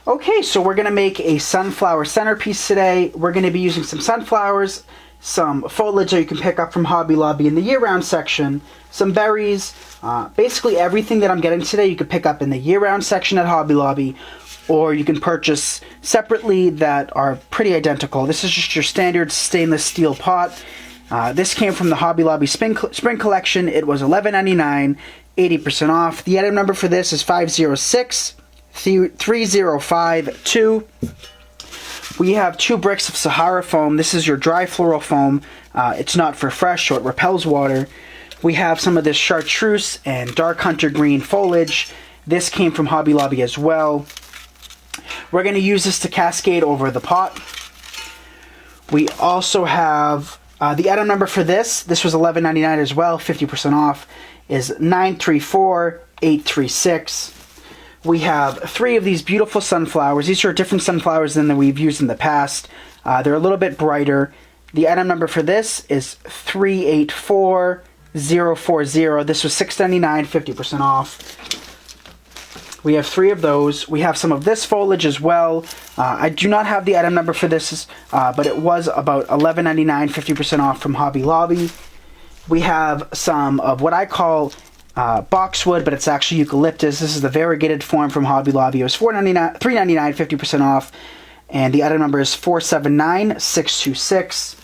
Okay, so we're going to make a sunflower centerpiece today. We're going to be using some sunflowers, some foliage that you can pick up from Hobby Lobby in the year-round section, some berries, basically everything that I'm getting today you could pick up in the year-round section at Hobby Lobby, or you can purchase separately that are pretty identical. This is just your standard stainless steel pot. This came from the Hobby Lobby Spring Collection. It was $11.99, 80% off. The item number for this is 506-3052. We have 2 bricks of Sahara foam. This is your dry floral foam. It's not for fresh, so it repels water. We have some of this chartreuse and dark hunter green foliage. This came from Hobby Lobby as well. We're going to use this to cascade over the pot. We also have the item number for this. This was $11.99 as well, 50% off, is 934836. We have 3 of these beautiful sunflowers. These are different sunflowers than we've used in the past. They're a little bit brighter. The item number for this is 384040. This was $6.99, 50% off. We have 3 of those. We have some of this foliage as well. I do not have the item number for this, but it was about $11.99, 50% off from Hobby Lobby. We have some of what I call boxwood, but it's actually eucalyptus. This is the variegated form from Hobby Lobby. It was $3.99, 50% off, and the item number is 479626.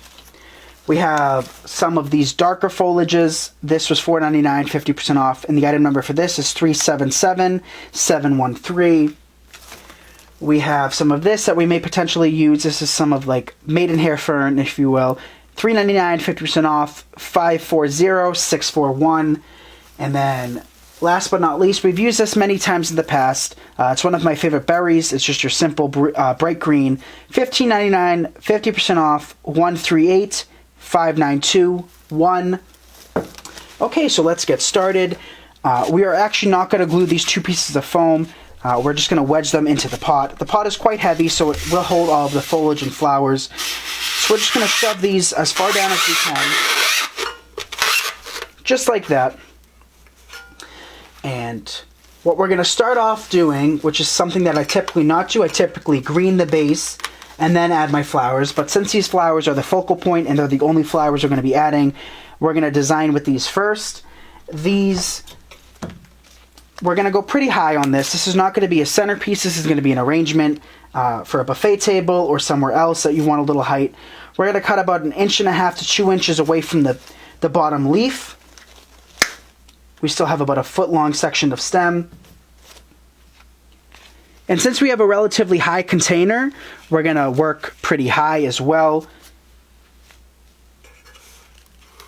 We have some of these darker foliages. This was $4.99, 50% off, and the item number for this is 377713. We have some of this that we may potentially use. This is some of like maidenhair fern, if you will. $3.99, 50% off, 540641. And then, last but not least, we've used this many times in the past. It's one of my favorite berries. It's just your simple bright green. $15.99, 50% off, 138592. Okay, so let's get started. We are actually not going to glue these 2 pieces of foam. We're just going to wedge them into the pot. The pot is quite heavy, so it will hold all of the foliage and flowers. So we're just going to shove these as far down as we can. Just like that. And what we're going to start off doing, which is something that I typically not do, I typically green the base and then add my flowers. But since these flowers are the focal point and they're the only flowers we're going to be adding, we're going to design with these first. These, we're going to go pretty high on this. This is not going to be a centerpiece. This is going to be an arrangement for a buffet table or somewhere else that you want a little height. We're going to cut about 1.5 to 2 inches away from the bottom leaf. We still have about a foot-long section of stem. And since we have a relatively high container, we're going to work pretty high as well.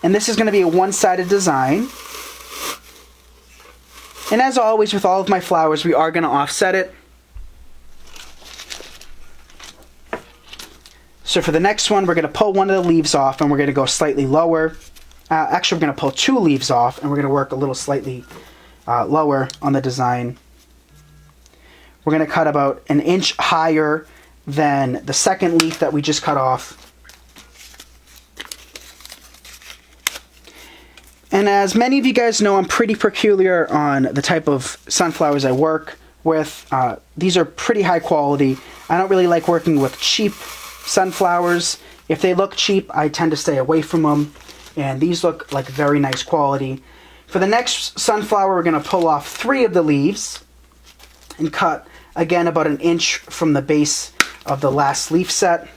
And this is going to be a one-sided design. And as always with all of my flowers, we are going to offset it. So for the next one, we're going to pull one of the leaves off and we're going to go slightly lower. Actually, we're going to pull 2 leaves off, and we're going to work a little slightly lower on the design. We're going to cut about 1 inch higher than the second leaf that we just cut off. And as many of you guys know, I'm pretty peculiar on the type of sunflowers I work with. These are pretty high quality. I don't really like working with cheap sunflowers. If they look cheap, I tend to stay away from them. And these look like very nice quality. For the next sunflower, we're going to pull off 3 of the leaves and cut, again, about 1 inch from the base of the last leaf set.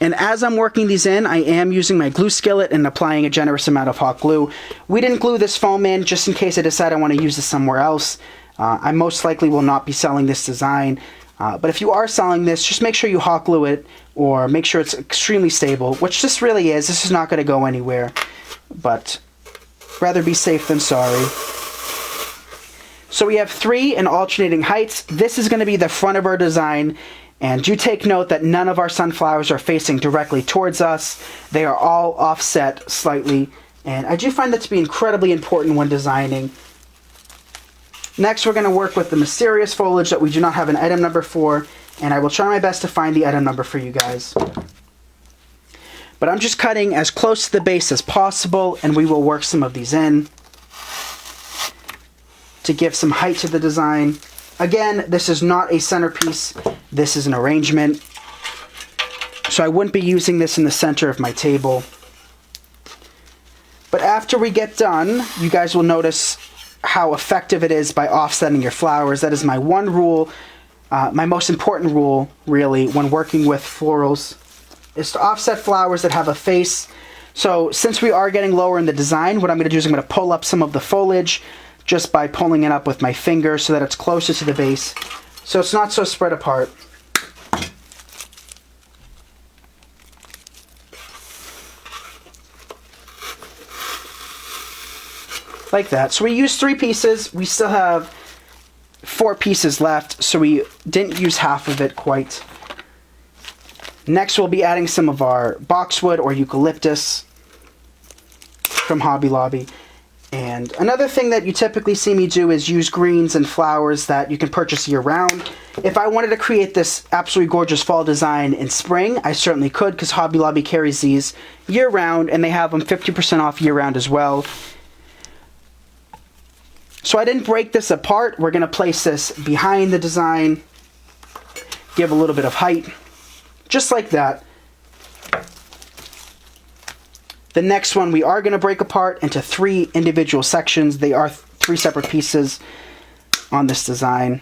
And as I'm working these in, I am using my glue skillet and applying a generous amount of hot glue. We didn't glue this foam in just in case I decide I want to use this somewhere else. I most likely will not be selling this design. But if you are selling this, just make sure you hot glue it or make sure it's extremely stable, which this really is. This is not going to go anywhere, but rather be safe than sorry. So we have 3 in alternating heights. This is going to be the front of our design, and do take note that none of our sunflowers are facing directly towards us. They are all offset slightly, and I do find that to be incredibly important when designing. Next, we're going to work with the mysterious foliage that we do not have an item number for, and I will try my best to find the item number for you guys. But I'm just cutting as close to the base as possible, and we will work some of these in. to give some height to the design. Again, this is not a centerpiece. This is an arrangement. So I wouldn't be using this in the center of my table. But after we get done, you guys will notice how effective it is by offsetting your flowers. That is my one rule, my most important rule, really, when working with florals, is to offset flowers that have a face. So since we are getting lower in the design, what I'm going to do is I'm going to pull up some of the foliage just by pulling it up with my finger so that it's closer to the base, so it's not so spread apart. Like that. So we used 3 pieces. We still have 4 pieces left, so we didn't use half of it quite. Next, we'll be adding some of our boxwood or eucalyptus from Hobby Lobby. And another thing that you typically see me do is use greens and flowers that you can purchase year-round. If I wanted to create this absolutely gorgeous fall design in spring, I certainly could, because Hobby Lobby carries these year-round, and they have them 50% off year-round as well. So I didn't break this apart. We're going to place this behind the design, give a little bit of height, just like that. The next one we are going to break apart into 3 individual sections. They are 3 separate pieces on this design,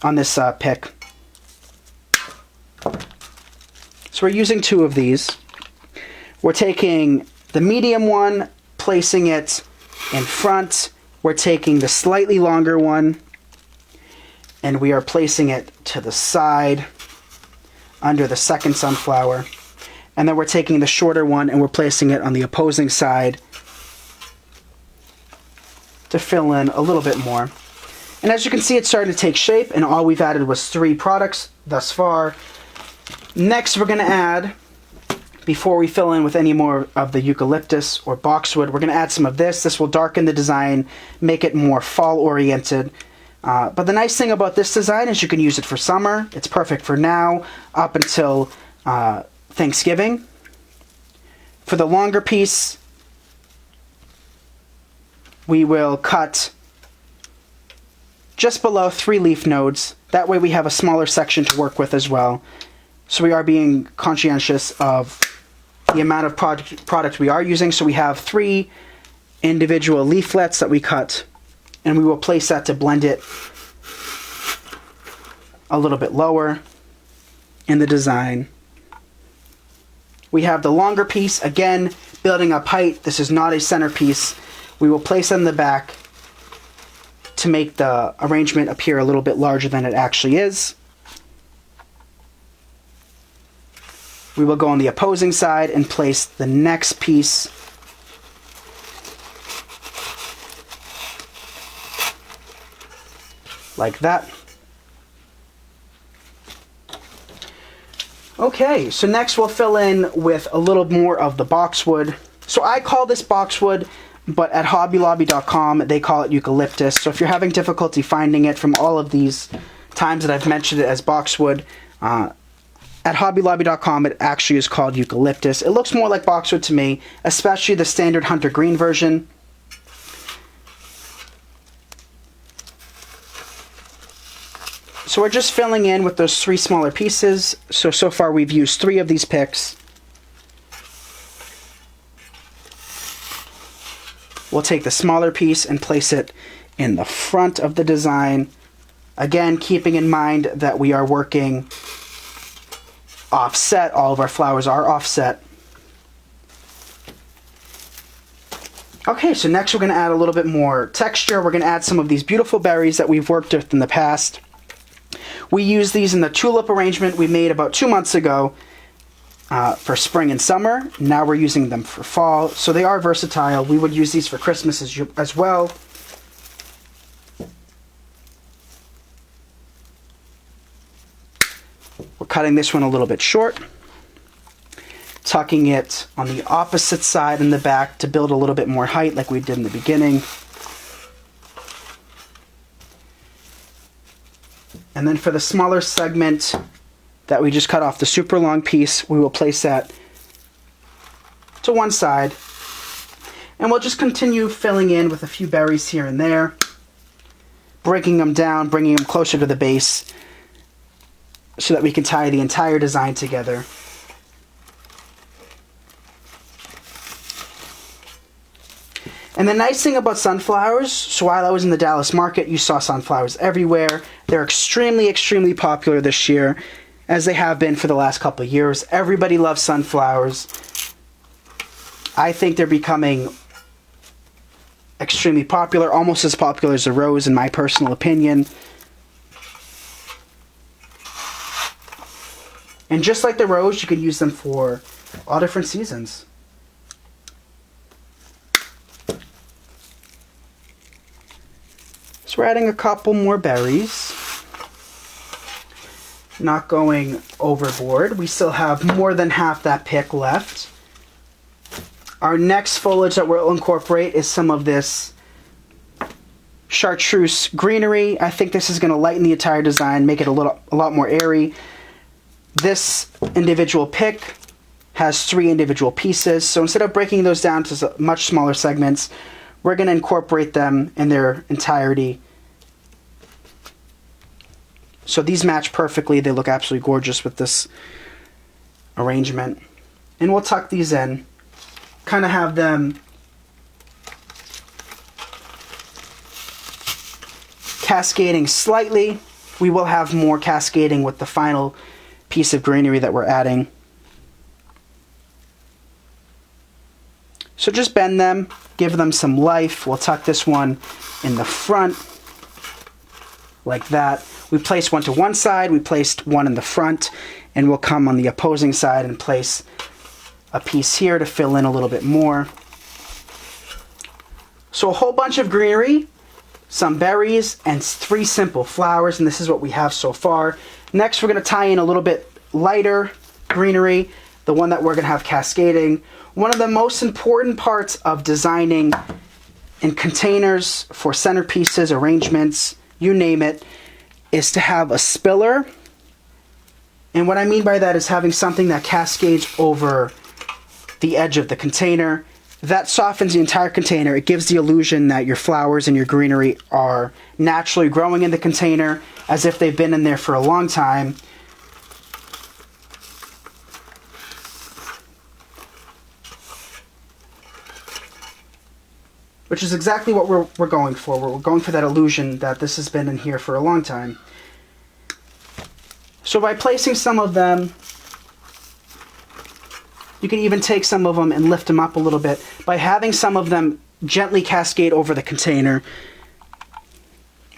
on this pick. So we're using 2 of these. We're taking the medium one, placing it in front. We're taking the slightly longer one, and we are placing it to the side under the second sunflower. And then we're taking the shorter one and we're placing it on the opposing side to fill in a little bit more. And as you can see, it's starting to take shape, and all we've added was 3 products thus far. Next, we're going to add, before we fill in with any more of the eucalyptus or boxwood, we're going to add some of this. This will darken the design, make it more fall-oriented. But the nice thing about this design is you can use it for summer. It's perfect for now, up until Thanksgiving. For the longer piece, we will cut just below 3 leaf nodes. That way we have a smaller section to work with as well. So we are being conscientious of the amount of product we are using. So we have 3 individual leaflets that we cut, and we will place that to blend it a little bit lower in the design. We have the longer piece, again, building up height. This is not a centerpiece. We will place it in the back to make the arrangement appear a little bit larger than it actually is. We will go on the opposing side and place the next piece like that. Okay, so next we'll fill in with a little more of the boxwood. So I call this boxwood, but at hobbylobby.com they call it eucalyptus. So if you're having difficulty finding it from all of these times that I've mentioned it as boxwood, at hobbylobby.com it actually is called eucalyptus. It looks more like boxwood to me, especially the standard hunter green version. So we're just filling in with those 3 smaller pieces. So far we've used 3 of these picks. We'll take the smaller piece and place it in the front of the design. Again, keeping in mind that we are working offset. All of our flowers are offset. Okay, so next we're going to add a little bit more texture. We're going to add some of these beautiful berries that we've worked with in the past. We use these in the tulip arrangement we made about 2 months ago for spring and summer. Now we're using them for fall, so they are versatile. We would use these for Christmas as well. We're cutting this one a little bit short, tucking it on the opposite side in the back to build a little bit more height like we did in the beginning. And then for the smaller segment that we just cut off the super long piece, we will place that to one side. And we'll just continue filling in with a few berries here and there. breaking them down, bringing them closer to the base so that we can tie the entire design together. And the nice thing about sunflowers, so while I was in the Dallas market, you saw sunflowers everywhere. They're extremely, extremely popular this year, as they have been for the last couple of years. Everybody loves sunflowers. I think they're becoming extremely popular, almost as popular as the rose in my personal opinion. And just like the rose, you can use them for all different seasons. So we're adding a couple more berries. Not going overboard. We still have more than half that pick left. Our next foliage that we'll incorporate is some of this chartreuse greenery. I think this is going to lighten the entire design, make it a lot more airy. This individual pick has 3 individual pieces, so instead of breaking those down to much smaller segments, we're going to incorporate them in their entirety. So these match perfectly. They look absolutely gorgeous with this arrangement. And we'll tuck these in. Kind of have them cascading slightly. We will have more cascading with the final piece of greenery that we're adding. So just bend them, give them some life. We'll tuck this one in the front, like that. We placed one to one side, we placed one in the front, and we'll come on the opposing side and place a piece here to fill in a little bit more. So a whole bunch of greenery, some berries, and 3 simple flowers, and this is what we have so far. Next, we're going to tie in a little bit lighter greenery, the one that we're going to have cascading. One of the most important parts of designing in containers for centerpieces, arrangements, you name it, is to have a spiller. And what I mean by that is having something that cascades over the edge of the container. That softens the entire container. It gives the illusion that your flowers and your greenery are naturally growing in the container, as if they've been in there for a long time. Which is exactly what we're going for. We're going for that illusion that this has been in here for a long time. So by placing some of them, you can even take some of them and lift them up a little bit. By having some of them gently cascade over the container,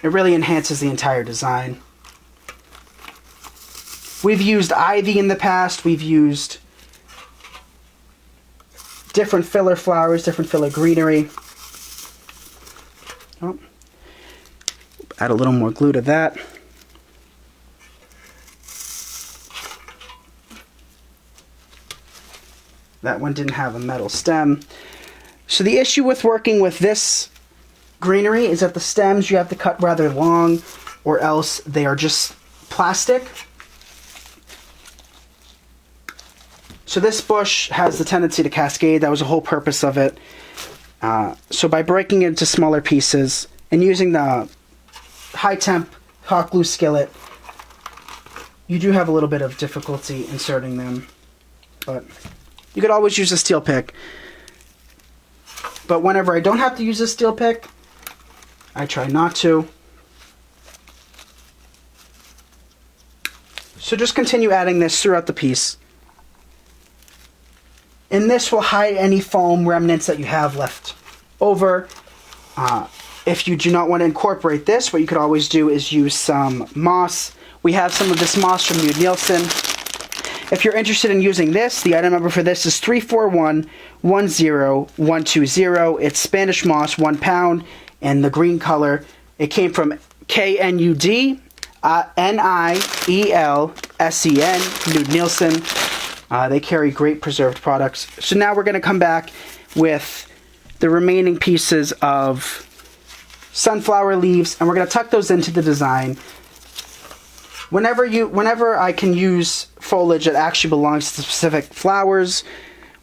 it really enhances the entire design. We've used ivy in the past. We've used different filler flowers, different filler greenery. Oh. Add a little more glue to that. That one didn't have a metal stem. So the issue with working with this greenery is that the stems you have to cut rather long, or else they are just plastic. So this bush has the tendency to cascade. That was the whole purpose of it. So by breaking it into smaller pieces and using the high temp hot glue skillet, you do have a little bit of difficulty inserting them, but you could always use a steel pick. But whenever I don't have to use a steel pick, I try not to. So just continue adding this throughout the piece. And this will hide any foam remnants that you have left over. If you do not want to incorporate this, what you could always do is use some moss. We have some of this moss from Nude Nielsen. If you're interested in using this, the item number for this is 34110120. It's Spanish moss, 1 pound, and the green color. It came from KNUD, NIELSEN, Nude Nielsen. They carry great preserved products. So now we're going to come back with the remaining pieces of sunflower leaves, and we're going to tuck those into the design. Whenever I can use foliage that actually belongs to specific flowers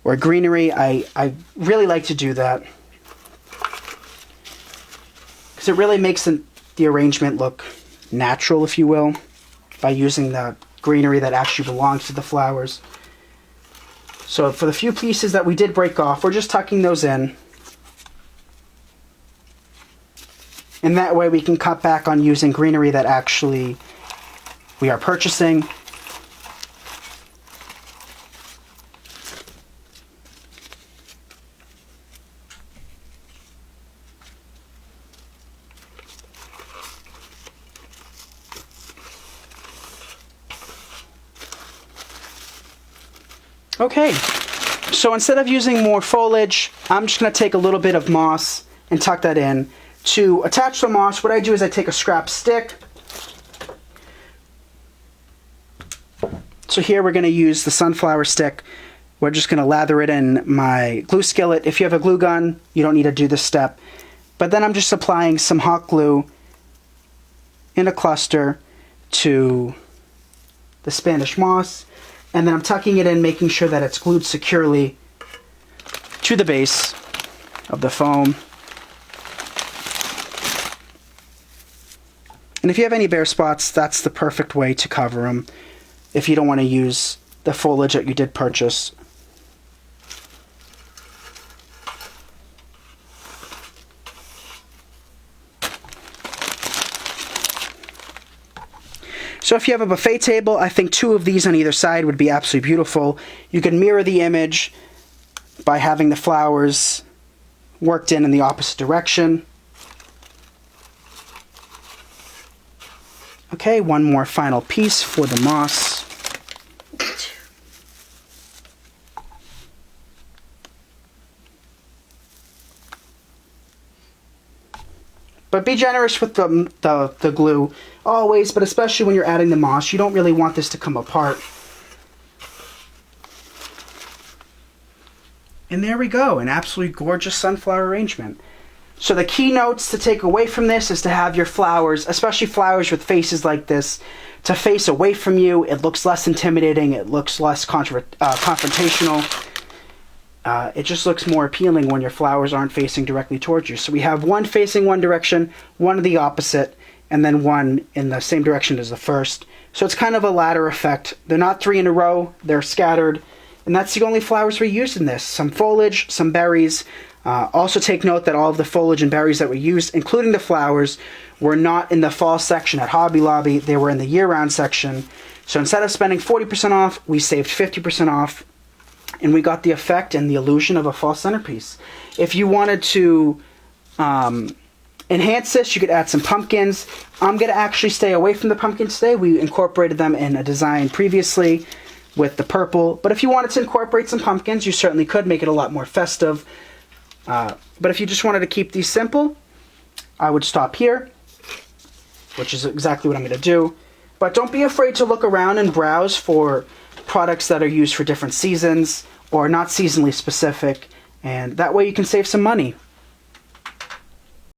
or greenery, I really like to do that, because it really makes the the arrangement look natural, if you will, by using the greenery that actually belongs to the flowers. So for the few pieces that we did break off, we're just tucking those in. And that way we can cut back on using greenery that actually we are purchasing. Okay, so instead of using more foliage, I'm just going to take a little bit of moss and tuck that in. To attach the moss, what I do is I take a scrap stick. So here we're going to use the sunflower stick. We're just going to lather it in my glue skillet. If you have a glue gun, you don't need to do this step. But then I'm just applying some hot glue in a cluster to the Spanish moss. And then I'm tucking it in, making sure that it's glued securely to the base of the foam. And if you have any bare spots, that's the perfect way to cover them if you don't want to use the foliage that you did purchase. So if you have a buffet table, I think 2 of these on either side would be absolutely beautiful. You can mirror the image by having the flowers worked in the opposite direction. Okay, one more final piece for the moss. But be generous with the glue, always, but especially when you're adding the moss. You don't really want this to come apart. And there we go, an absolutely gorgeous sunflower arrangement. So the key notes to take away from this is to have your flowers, especially flowers with faces like this, to face away from you. It looks less intimidating, it looks less confrontational. It just looks more appealing when your flowers aren't facing directly towards you. So we have one facing one direction, one in the opposite, and then one in the same direction as the first. So it's kind of a ladder effect. They're not 3 in a row, they're scattered. And that's the only flowers we used in this. Some foliage, some berries. Also take note that all of the foliage and berries that we used, including the flowers, were not in the fall section at Hobby Lobby. They were in the year-round section. So instead of spending 40% off, we saved 50% off. And we got the effect and the illusion of a fall centerpiece. If you wanted to enhance this, you could add some pumpkins. I'm going to actually stay away from the pumpkins today. We incorporated them in a design previously with the purple. But if you wanted to incorporate some pumpkins, you certainly could make it a lot more festive. But if you just wanted to keep these simple, I would stop here, which is exactly what I'm going to do. But don't be afraid to look around and browse for products that are used for different seasons or not seasonally specific, and that way you can save some money.